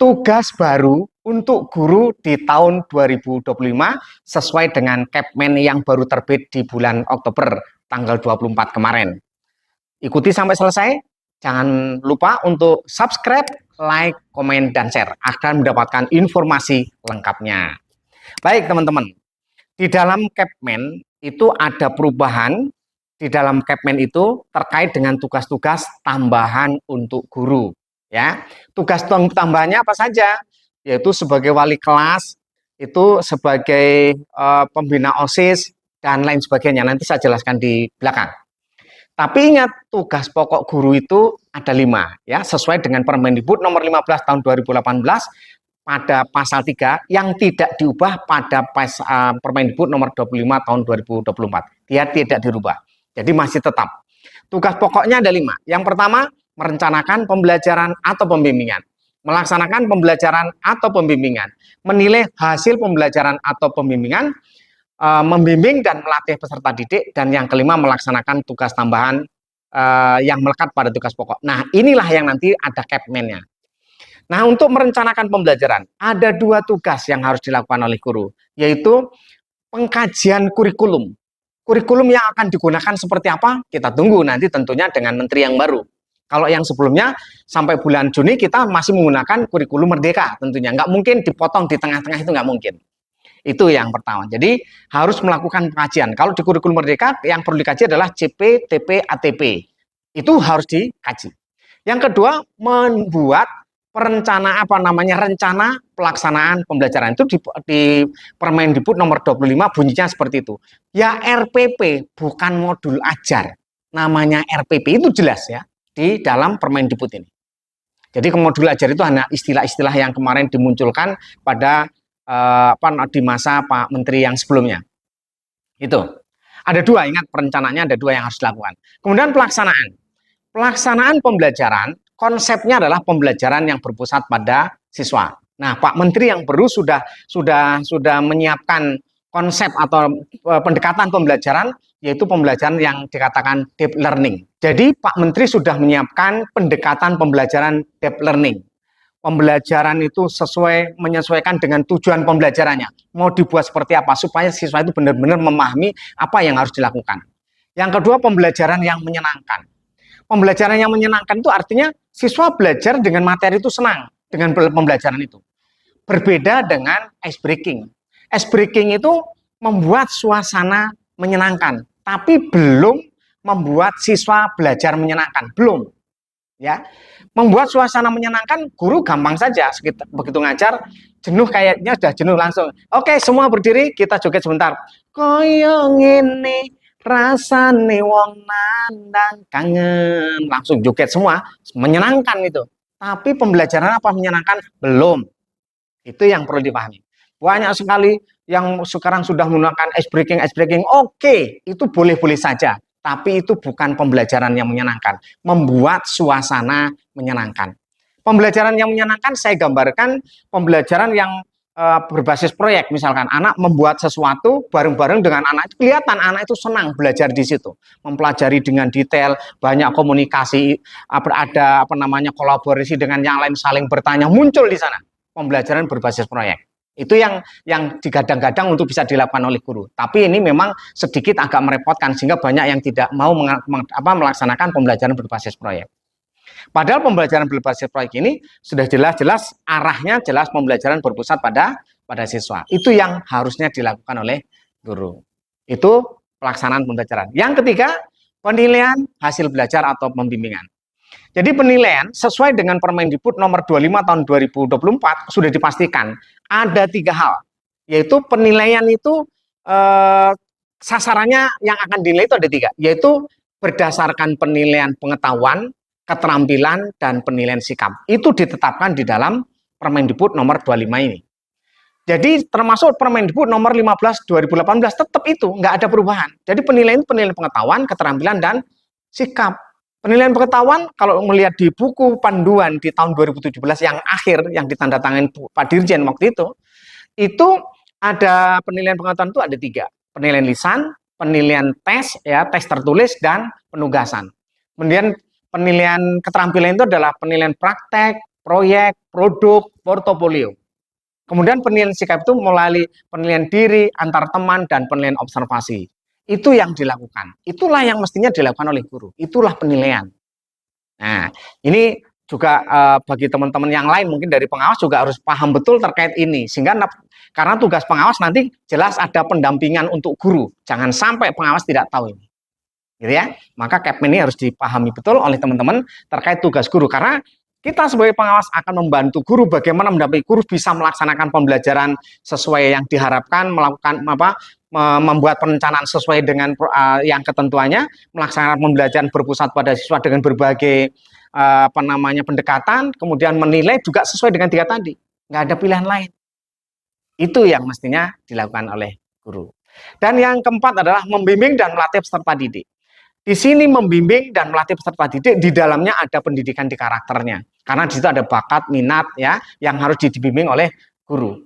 tugas baru untuk guru di tahun 2025 sesuai dengan Kepmen yang baru terbit di bulan Oktober tanggal 24 kemarin. Ikuti sampai selesai. Jangan lupa untuk subscribe, like, komen, dan share agar mendapatkan informasi lengkapnya. Baik teman-teman, di dalam Kepmen itu ada perubahan. Di dalam Kepmen itu terkait dengan tugas-tugas tambahan untuk guru. Ya, tugas tambahannya apa saja? Yaitu sebagai wali kelas, itu sebagai pembina OSIS dan lain sebagainya. Nanti saya jelaskan di belakang. Tapi ingat, tugas pokok guru itu ada 5, ya, sesuai dengan Permendikbud nomor 15 tahun 2018 pada pasal 3 yang tidak diubah pada Permendikbud nomor 25 tahun 2024. Dia tidak dirubah. Jadi masih tetap. Tugas pokoknya ada 5. Yang pertama, merencanakan pembelajaran atau pembimbingan. Melaksanakan pembelajaran atau pembimbingan. Menilai hasil pembelajaran atau pembimbingan, membimbing dan melatih peserta didik, dan yang kelima melaksanakan tugas tambahan yang melekat pada tugas pokok. Nah, inilah yang nanti ada Kepmennya. Nah, untuk merencanakan pembelajaran ada 2 tugas yang harus dilakukan oleh guru, yaitu pengkajian kurikulum. Kurikulum yang akan digunakan seperti apa? Kita tunggu nanti tentunya dengan menteri yang baru. Kalau yang sebelumnya sampai bulan Juni kita masih menggunakan kurikulum merdeka tentunya. Nggak mungkin dipotong di tengah-tengah, itu nggak mungkin. Itu yang pertama. Jadi harus melakukan pengkajian. Kalau di kurikulum merdeka yang perlu dikaji adalah CP, TP, ATP. Itu harus dikaji. Yang kedua, membuat rencana pelaksanaan pembelajaran. Itu di Permendikbud nomor 25 bunyinya seperti itu. Ya RPP, bukan modul ajar. Namanya RPP, itu jelas ya di dalam Permendikbud ini. Jadi modul ajar itu hanya istilah-istilah yang kemarin dimunculkan pada di masa Pak Menteri yang sebelumnya. Itu ada 2, ingat perencanaannya ada 2 yang harus dilakukan. Kemudian pelaksanaan pembelajaran, konsepnya adalah pembelajaran yang berpusat pada siswa. Nah, Pak Menteri yang baru sudah menyiapkan konsep atau pendekatan pembelajaran, yaitu pembelajaran yang dikatakan deep learning. Jadi Pak Menteri sudah menyiapkan pendekatan pembelajaran deep learning. Pembelajaran itu menyesuaikan dengan tujuan pembelajarannya. Mau dibuat seperti apa supaya siswa itu benar-benar memahami apa yang harus dilakukan. Yang kedua, pembelajaran yang menyenangkan. Pembelajaran yang menyenangkan itu artinya siswa belajar dengan materi itu senang dengan pembelajaran itu. Berbeda dengan ice breaking. Ice breaking itu membuat suasana menyenangkan, tapi belum membuat siswa belajar menyenangkan, belum. Ya, membuat suasana menyenangkan, guru gampang saja, begitu ngajar jenuh, kayaknya sudah jenuh langsung. Oke, semua berdiri, kita joget sebentar. Koyong ini rasane wong nandang kangen, langsung joget semua, menyenangkan itu. Tapi pembelajaran apa menyenangkan? Belum. Itu yang perlu dipahami. Banyak sekali yang sekarang sudah menggunakan ice breaking. Oke, itu boleh-boleh saja. Tapi itu bukan pembelajaran yang menyenangkan. Membuat suasana menyenangkan. Pembelajaran yang menyenangkan saya gambarkan pembelajaran yang berbasis proyek. Misalkan anak membuat sesuatu bareng-bareng dengan anak, itu kelihatan anak itu senang belajar di situ. Mempelajari dengan detail, banyak komunikasi, ada kolaborasi dengan yang lain, saling bertanya, muncul di sana. Pembelajaran berbasis proyek. Itu yang digadang-gadang untuk bisa dilakukan oleh guru. Tapi ini memang sedikit agak merepotkan sehingga banyak yang tidak mau melaksanakan pembelajaran berbasis proyek. Padahal pembelajaran berbasis proyek ini sudah jelas-jelas arahnya jelas pembelajaran berpusat pada siswa. Itu yang harusnya dilakukan oleh guru. Itu pelaksanaan pembelajaran. Yang ketiga, penilaian hasil belajar atau pembimbingan. Jadi penilaian sesuai dengan Permendikbud nomor 25 tahun 2024 sudah dipastikan ada 3 hal, yaitu penilaian itu sasarannya yang akan dinilai itu ada 3, yaitu berdasarkan penilaian pengetahuan, keterampilan, dan penilaian sikap. Itu ditetapkan di dalam Permendikbud nomor 25 ini. Jadi termasuk Permendikbud nomor 15 2018 tetap itu, nggak ada perubahan. Jadi penilaian pengetahuan, keterampilan, dan sikap. Penilaian pengetahuan, kalau melihat di buku panduan di tahun 2017 yang akhir, yang ditandatangani Pak Dirjen waktu itu ada penilaian pengetahuan itu ada 3. Penilaian lisan, penilaian tes, ya tes tertulis, dan penugasan. Kemudian penilaian keterampilan itu adalah penilaian praktek, proyek, produk, portofolio. Kemudian penilaian sikap itu melalui penilaian diri, antar teman, dan penilaian observasi. Itu yang dilakukan. Itulah yang mestinya dilakukan oleh guru. Itulah penilaian. Nah, ini juga bagi teman-teman yang lain mungkin dari pengawas juga harus paham betul terkait ini. Sehingga karena tugas pengawas nanti jelas ada pendampingan untuk guru. Jangan sampai pengawas tidak tahu ini. Gitu ya. Maka CAPM ini harus dipahami betul oleh teman-teman terkait tugas guru. Karena kita sebagai pengawas akan membantu guru bagaimana mendampingi guru bisa melaksanakan pembelajaran sesuai yang diharapkan, melakukan membuat perencanaan sesuai dengan yang ketentuannya, melaksanakan pembelajaran berpusat pada siswa dengan berbagai pendekatan, kemudian menilai juga sesuai dengan 3 tadi. Nggak ada pilihan lain. Itu yang mestinya dilakukan oleh guru. Dan yang keempat adalah membimbing dan melatih peserta didik. Di sini membimbing dan melatih peserta didik, di dalamnya ada pendidikan di karakternya. Karena di situ ada bakat, minat ya yang harus dibimbing oleh guru.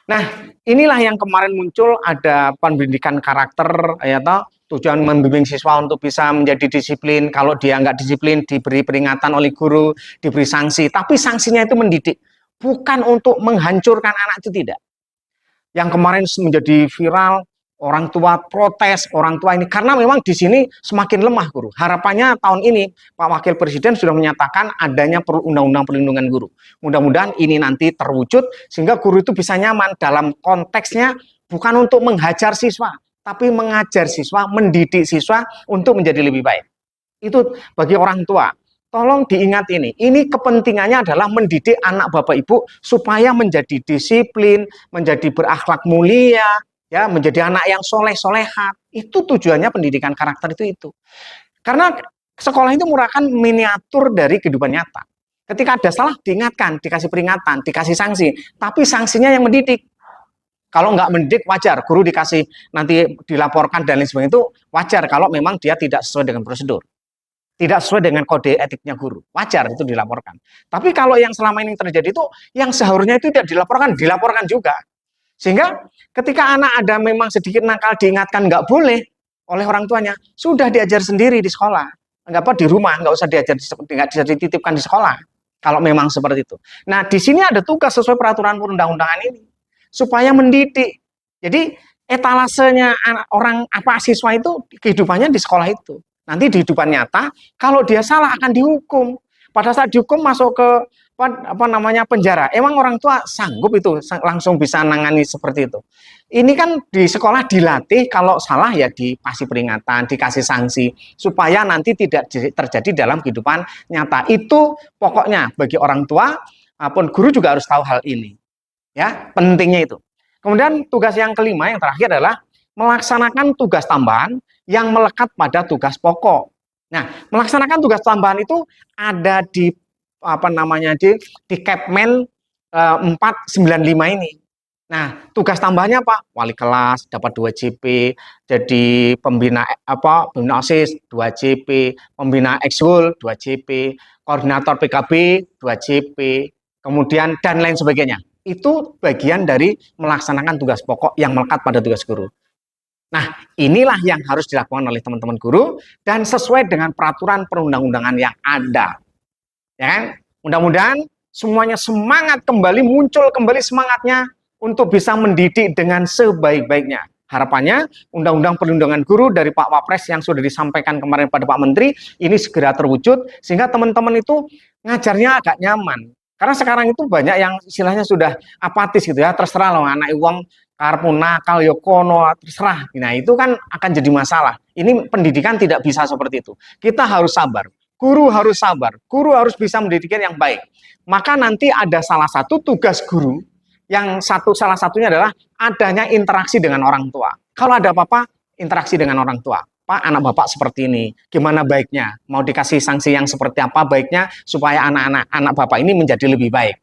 Nah, inilah yang kemarin muncul ada pendidikan karakter ya toh, tujuan membimbing siswa untuk bisa menjadi disiplin. Kalau dia nggak disiplin diberi peringatan oleh guru, diberi sanksi, tapi sanksinya itu mendidik, bukan untuk menghancurkan anak, itu tidak. Yang kemarin menjadi viral, orang tua protes, orang tua ini karena memang di sini semakin lemah guru. Harapannya tahun ini Pak Wakil Presiden sudah menyatakan adanya undang-undang perlindungan guru. Mudah-mudahan ini nanti terwujud sehingga guru itu bisa nyaman dalam konteksnya bukan untuk menghajar siswa, tapi mengajar siswa, mendidik siswa untuk menjadi lebih baik. Itu bagi orang tua. Tolong diingat ini kepentingannya adalah mendidik anak bapak ibu supaya menjadi disiplin, menjadi berakhlak mulia, ya menjadi anak yang soleh-solehat. Itu tujuannya pendidikan karakter itu. Karena sekolah itu merupakan miniatur dari kehidupan nyata. Ketika ada salah diingatkan, dikasih peringatan, dikasih sanksi, tapi sanksinya yang mendidik. Kalau nggak mendidik wajar, guru dikasih nanti dilaporkan dan lain sebagainya itu wajar kalau memang dia tidak sesuai dengan prosedur. Tidak sesuai dengan kode etiknya guru. Wajar itu dilaporkan. Tapi kalau yang selama ini terjadi itu, yang seharusnya itu tidak dilaporkan juga. Sehingga ketika anak ada memang sedikit nakal diingatkan nggak boleh oleh orang tuanya, sudah diajar sendiri di sekolah. Nggak apa di rumah, nggak usah diajar, nggak bisa dititipkan di sekolah. Kalau memang seperti itu. Nah, di sini ada tugas sesuai peraturan perundang-undangan ini. Supaya mendidik. Jadi etalasenya orang siswa itu kehidupannya di sekolah itu. Nanti di kehidupan nyata, kalau dia salah akan dihukum. Pada saat dihukum masuk ke penjara. Emang orang tua sanggup itu langsung bisa nangani seperti itu. Ini kan di sekolah dilatih kalau salah ya dikasih peringatan, dikasih sanksi supaya nanti tidak terjadi dalam kehidupan nyata. Itu pokoknya bagi orang tua maupun guru juga harus tahu hal ini. Ya, pentingnya itu. Kemudian tugas yang kelima yang terakhir adalah melaksanakan tugas tambahan yang melekat pada tugas pokok. Nah, melaksanakan tugas tambahan itu ada di di Kepmen 495 ini. Nah, tugas tambahannya Pak, wali kelas dapat 2 JP, jadi pembina pembina OSIS 2 JP, pembina ekskul 2 JP, koordinator PKB 2 JP, kemudian dan lain sebagainya. Itu bagian dari melaksanakan tugas pokok yang melekat pada tugas guru. Nah, inilah yang harus dilakukan oleh teman-teman guru dan sesuai dengan peraturan perundang-undangan yang ada. Ya kan? Mudah-mudahan semuanya semangat kembali, muncul kembali semangatnya untuk bisa mendidik dengan sebaik-baiknya. Harapannya Undang-Undang Perlindungan Guru dari Pak Wapres yang sudah disampaikan kemarin pada Pak Menteri ini segera terwujud sehingga teman-teman itu ngajarnya agak nyaman. Karena sekarang itu banyak yang istilahnya sudah apatis gitu ya, terserah loh anak uang karpun nakal yokono terserah. Nah, itu kan akan jadi masalah. Ini pendidikan tidak bisa seperti itu. Kita harus sabar. Guru harus sabar. Guru harus bisa mendidikkan yang baik. Maka nanti ada salah satu tugas guru yang salah satunya adalah adanya interaksi dengan orang tua. Kalau ada apa-apa, interaksi dengan orang tua. Pak, anak bapak seperti ini, gimana baiknya? Mau dikasih sanksi yang seperti apa baiknya supaya anak bapak ini menjadi lebih baik.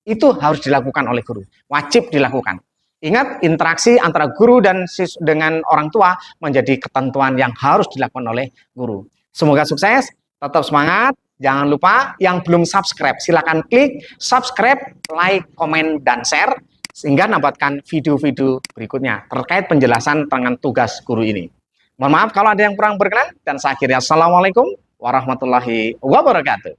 Itu harus dilakukan oleh guru. Wajib dilakukan. Ingat, interaksi antara guru dan dengan orang tua menjadi ketentuan yang harus dilakukan oleh guru. Semoga sukses, tetap semangat. Jangan lupa yang belum subscribe, silakan klik subscribe, like, komen, dan share sehingga mendapatkan video-video berikutnya terkait penjelasan tentang tugas guru ini. Mohon maaf kalau ada yang kurang berkenan dan saya akhiri. Assalamualaikum warahmatullahi wabarakatuh.